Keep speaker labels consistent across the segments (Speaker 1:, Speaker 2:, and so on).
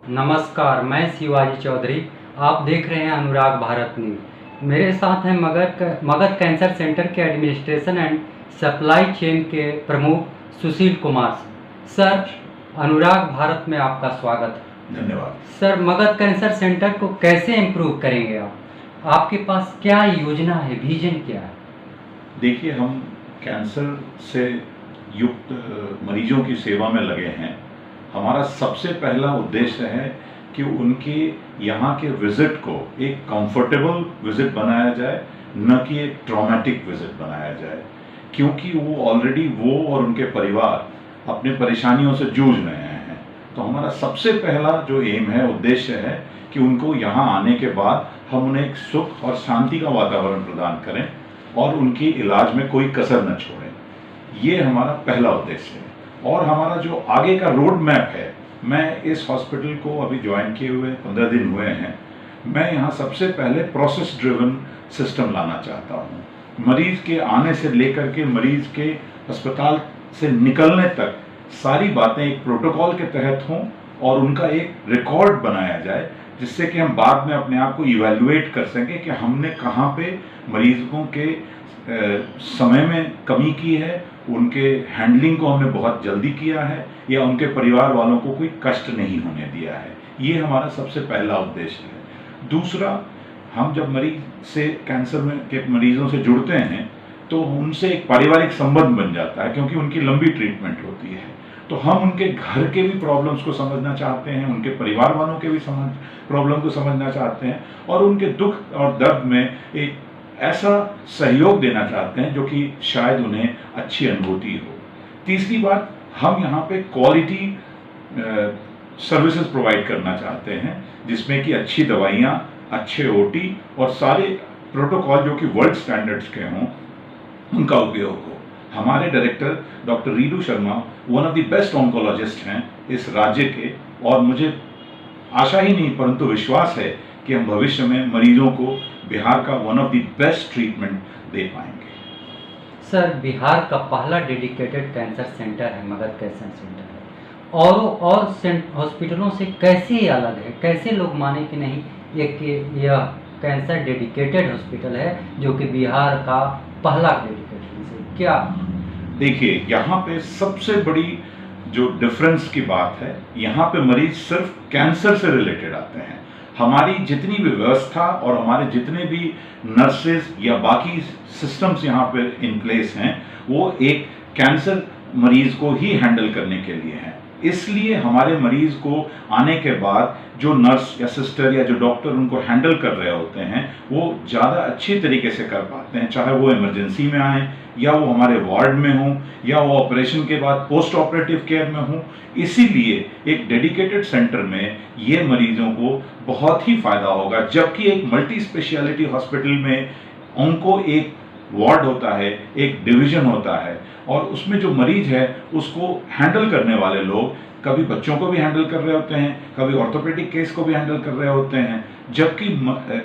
Speaker 1: नमस्कार, मैं शिवाजी चौधरी। आप देख रहे हैं अनुराग भारत न्यूज़। मेरे साथ हैं मगध कैंसर सेंटर के एडमिनिस्ट्रेशन एंड सप्लाई चेन के प्रमुख सुशील कुमार सर। अनुराग भारत में आपका स्वागत है।
Speaker 2: धन्यवाद
Speaker 1: सर, मगध कैंसर सेंटर को कैसे इम्प्रूव करेंगे आप? आपके पास क्या योजना है, विजन क्या है?
Speaker 2: देखिए, हम कैंसर से युक्त मरीजों की सेवा में लगे हैं। हमारा सबसे पहला उद्देश्य है कि उनके यहाँ के विजिट को एक कंफर्टेबल विजिट बनाया जाए, न कि एक ट्रॉमेटिक विजिट बनाया जाए, क्योंकि वो ऑलरेडी वो और उनके परिवार अपनी परेशानियों से जूझ रहे हैं। तो हमारा सबसे पहला जो एम है, उद्देश्य है कि उनको यहाँ आने के बाद हम उन्हें एक सुख और शांति का वातावरण प्रदान करें और उनकी इलाज में कोई कसर न छोड़ें। ये हमारा पहला उद्देश्य है। और हमारा जो आगे का रोड मैप है, मैं इस हॉस्पिटल को अभी ज्वाइन किए हुए 15 दिन हुए हैं। मैं यहाँ सबसे पहले प्रोसेस ड्रिवन सिस्टम लाना चाहता हूँ। मरीज के आने से लेकर के मरीज के अस्पताल से निकलने तक सारी बातें एक प्रोटोकॉल के तहत हों और उनका एक रिकॉर्ड बनाया जाए, जिससे कि हम बाद में अपने आप को इवैल्यूएट कर सकें कि हमने कहाँ पे मरीजों के समय में कमी की है, उनके हैंडलिंग को हमने बहुत जल्दी किया है, या उनके परिवार वालों को कोई कष्ट नहीं होने दिया है। ये हमारा सबसे पहला उद्देश्य है। दूसरा, हम जब मरीज से कैंसर में के मरीजों से जुड़ते हैं तो उनसे एक पारिवारिक संबंध बन जाता है, क्योंकि उनकी लंबी ट्रीटमेंट होती है। तो हम उनके घर के भी प्रॉब्लम्स को समझना चाहते हैं, उनके परिवार वालों के भी प्रॉब्लम को समझना चाहते हैं, और उनके दुख और दर्द में एक ऐसा सहयोग देना चाहते हैं जो कि शायद उन्हें अच्छी अनुभूति हो। तीसरी बात, हम यहाँ पे क्वालिटी सर्विसेज प्रोवाइड करना चाहते हैं, जिसमें कि अच्छी दवाइयाँ, अच्छे ओटी और सारे प्रोटोकॉल जो कि वर्ल्ड स्टैंडर्ड्स के हों, उनका उपयोग हो। हमारे director doctor redo Sharma one of the best oncologist हैं इस राज्य के, और मुझे आशा ही नहीं परंतु विश्वास है कि हम भविष्य में मरीजों को बिहार का one of the best treatment दे पाएंगे।
Speaker 1: सर, बिहार का पहला डेडिकेटेड कैंसर सेंटर है मगध कैंसर सेंटर है, और हॉस्पिटलों से कैसे अलग है? कैसे लोग माने कि नहीं यह कैंसर डेडिकेटेड हॉस्पिटल है, जो कि बिहार का पहला डेडिकेटेड है? क्या
Speaker 2: देखिए, यहाँ पे सबसे बड़ी जो डिफरेंस की बात है, यहाँ पे मरीज सिर्फ कैंसर से रिलेटेड आते हैं। हमारी जितनी भी व्यवस्था और हमारे जितने भी नर्सेज या बाकी सिस्टम्स यहाँ पे इन प्लेस हैं, वो एक कैंसर मरीज को ही हैंडल करने के लिए हैं। इसलिए हमारे मरीज को आने के बाद जो नर्स या सिस्टर या जो डॉक्टर उनको हैंडल कर रहे होते हैं, वो ज़्यादा अच्छी तरीके से कर पाते हैं, चाहे वो इमरजेंसी में आए, या वो हमारे वार्ड में हों, या वो ऑपरेशन के बाद पोस्ट ऑपरेटिव केयर में हों। इसीलिए एक डेडिकेटेड सेंटर में ये मरीजों को बहुत ही फायदा होगा, जबकि एक मल्टी स्पेशलिटी हॉस्पिटल में उनको एक वार्ड होता है, एक डिवीजन होता है, और उसमें जो मरीज है उसको हैंडल करने वाले लोग कभी बच्चों को भी हैंडल कर रहे होते हैं, कभी ऑर्थोपेडिक केस को भी हैंडल कर रहे होते हैं, जबकि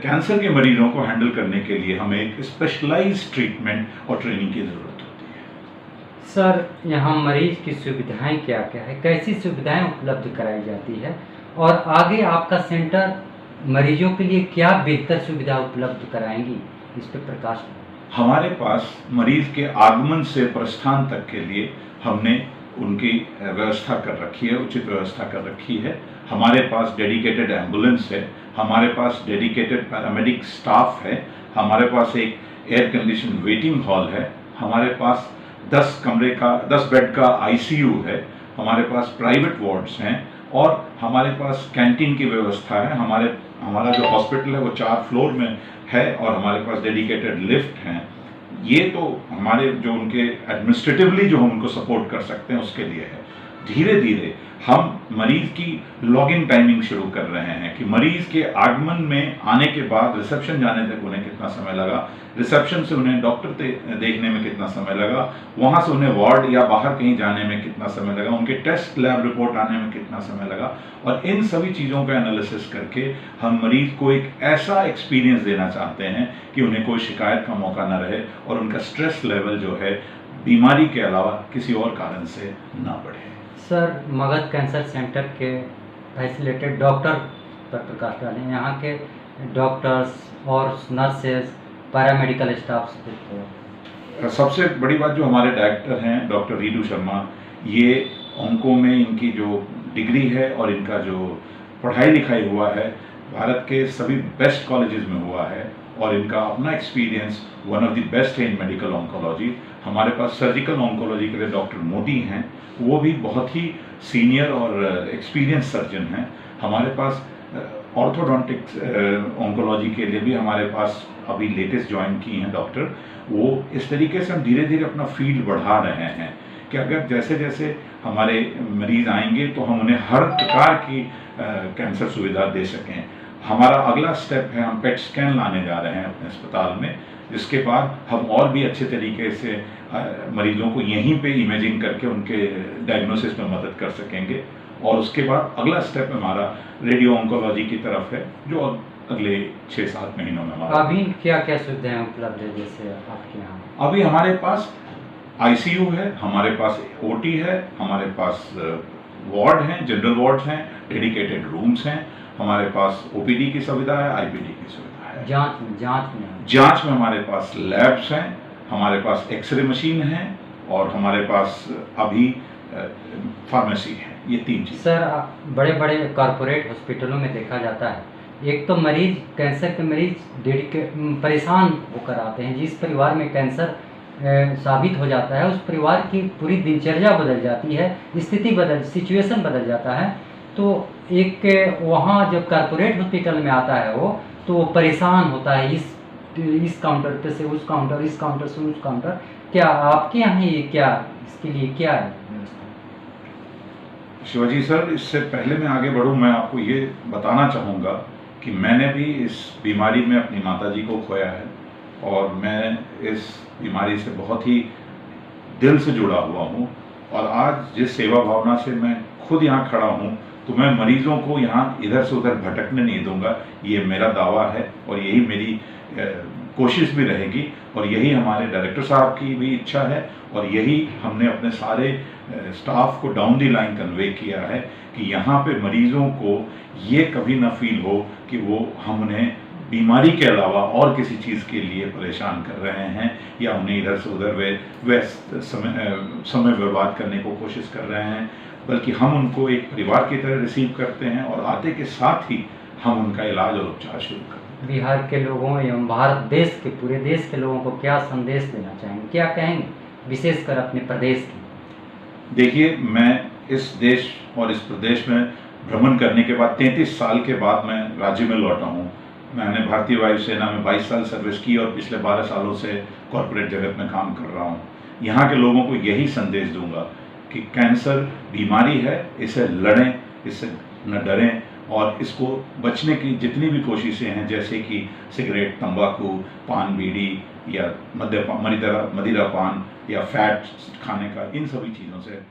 Speaker 2: कैंसर के मरीजों को हैंडल करने के लिए हमें एक स्पेशलाइज्ड ट्रीटमेंट और ट्रेनिंग की ज़रूरत होती है।
Speaker 1: सर, यहाँ मरीज की सुविधाएं क्या क्या है, कैसी सुविधाएं उपलब्ध कराई जाती है, और आगे आपका सेंटर मरीजों के लिए क्या बेहतर सुविधा उपलब्ध कराएंगी, इस पर प्रकाश डालें।
Speaker 2: हमारे पास मरीज के आगमन से प्रस्थान तक के लिए हमने उनकी व्यवस्था कर रखी है, उचित व्यवस्था कर रखी है। हमारे पास डेडिकेटेड एम्बुलेंस है, हमारे पास डेडिकेटेड पैरामेडिक स्टाफ है, हमारे पास एक एयर कंडीशन वेटिंग हॉल है, हमारे पास 10 बेड का आईसीयू है, हमारे पास प्राइवेट वार्ड्स हैं, और हमारे पास कैंटीन की व्यवस्था है। हमारा जो हॉस्पिटल है वो 4 फ्लोर में है, और हमारे पास डेडिकेटेड लिफ्ट हैं। ये तो हमारे जो उनके एडमिनिस्ट्रेटिवली जो हम उनको सपोर्ट कर सकते हैं उसके लिए है। धीरे धीरे हम मरीज की लॉगिन टाइमिंग शुरू कर रहे हैं कि मरीज के आगमन में आने के बाद रिसेप्शन जाने तक उन्हें कितना समय लगा, रिसेप्शन से उन्हें डॉक्टर देखने में कितना समय लगा, वहाँ से उन्हें वार्ड या बाहर कहीं जाने में कितना समय लगा, उनके टेस्ट लैब रिपोर्ट आने में कितना समय लगा, और इन सभी चीज़ों का एनालिसिस करके हम मरीज को एक ऐसा एक्सपीरियंस देना चाहते हैं कि उन्हें कोई शिकायत का मौका न रहे, और उनका स्ट्रेस लेवल जो है बीमारी के अलावा किसी और कारण से ना बढ़े।
Speaker 1: सर, मगध कैंसर सेंटर के फैसिलिटेड डॉक्टर पर प्रकाश डालें। यहाँ के डॉक्टर्स और नर्सेज, पैरामेडिकल स्टाफ को।
Speaker 2: सबसे बड़ी बात जो हमारे डायरेक्टर हैं डॉक्टर रीडू शर्मा, ये ऑन्को में इनकी जो डिग्री है और इनका जो पढ़ाई लिखाई हुआ है भारत के सभी बेस्ट कॉलेजेस में हुआ है और इनका अपना experience one of the best है इन मेडिकल ऑन्कोलॉजी। हमारे पास सर्जिकल ऑन्कोलॉजी के लिए डॉक्टर मोदी हैं, वो भी बहुत ही सीनियर और एक्सपीरियंस सर्जन हैं। हमारे पास ऑर्थोडोंटिक्स ऑन्कोलॉजी के लिए भी हमारे पास अभी लेटेस्ट ज्वाइन की हैं डॉक्टर। वो इस तरीके से हम धीरे धीरे अपना फील्ड बढ़ा रहे हैं कि अगर जैसे जैसे हमारे मरीज आएंगे तो हम उन्हें हर प्रकार की कैंसर सुविधा दे सकें। हमारा अगला स्टेप है, हम पेट स्कैन लाने जा रहे हैं अपने अस्पताल में, जिसके बाद हम और भी अच्छे तरीके से मरीजों को यहीं पे इमेजिंग करके उनके डायग्नोसिस में मदद कर सकेंगे। और उसके बाद अगला स्टेप हमारा रेडियो ऑन्कोलॉजी की तरफ है, जो अगले 6-7 महीनों में हमारा।
Speaker 1: अभी क्या क्या सुविधाएं उपलब्ध है जैसे आपके यहाँ?
Speaker 2: अभी हमारे पास आईसीयू है, हमारे पास ओटी है, हमारे पास वार्ड हैं, जनरल वार्ड्स हैं, डेडिकेटेड रूम्स हैं, हमारे पास ओपीडी की सुविधा है, आईपीडी की सुविधा है। जांच में हमारे पास लैब्स हैं, हमारे पास एक्सरे मशीन है और हमारे पास अभी फार्मेसी है। ये 3 चीज़।
Speaker 1: सर, बड़े बड़े कॉरपोरेट हॉस्पिटलों में देखा जाता है, एक तो मरीज, कैंसर के मरीज परेशान होकर आते हैं। जिस परिवार में कैंसर साबित हो जाता है उस परिवार की पूरी दिनचर्या बदल जाती है, सिचुएशन बदल जाता है। तो एक वहाँ जब कॉरपोरेट हॉस्पिटल में आता है वो, तो वो परेशान होता है, इस काउंटर पे से उस काउंटर, इस काउंटर से उस काउंटर। क्या आपके यहाँ ये क्या, इसके लिए क्या है व्यवस्था?
Speaker 2: शिवाजी सर, इससे पहले मैं आगे बढ़ूँ, मैं आपको ये बताना चाहूँगा कि मैंने भी इस बीमारी में अपनी माताजी को खोया है और मैं इस बीमारी से बहुत ही दिल से जुड़ा हुआ हूँ। और आज जिस सेवा भावना से मैं खुद यहाँ खड़ा हूँ, तो मैं मरीजों को यहाँ इधर से उधर भटकने नहीं दूंगा, ये मेरा दावा है और यही मेरी कोशिश भी रहेगी और यही हमारे डायरेक्टर साहब की भी इच्छा है और यही हमने अपने सारे स्टाफ को डाउन दी लाइन कन्वे किया है कि यहाँ पे मरीजों को ये कभी ना फील हो कि वो हम उन्हें बीमारी के अलावा और किसी चीज़ के लिए परेशान कर रहे हैं या उन्हें इधर से उधर वे समय बर्बाद करने को कोशिश कर रहे हैं, बल्कि हम उनको एक परिवार की तरह रिसीव करते हैं और आते के साथ ही हम उनका इलाज और उपचार शुरू करते हैं।
Speaker 1: बिहार के लोगों एवं भारत देश के, पूरे देश के लोगों को क्या संदेश देना चाहेंगे, क्या कहेंगे, विशेषकर अपने प्रदेश की?
Speaker 2: देखिए, मैं इस देश और इस प्रदेश में भ्रमण करने के बाद 33 साल के बाद मैं राज्य में लौटा हूँ। मैंने भारतीय वायुसेना में 22 साल सर्विस की और पिछले 12 सालों से कॉर्पोरेट जगत में काम कर रहा हूँ। यहाँ के लोगों को यही संदेश दूंगा कि कैंसर बीमारी है, इसे लड़ें, इससे न डरें और इसको बचने की जितनी भी कोशिशें हैं, जैसे कि सिगरेट, तंबाकू, पान बीड़ी या मदिरा पान या फैट खाने का, इन सभी चीज़ों से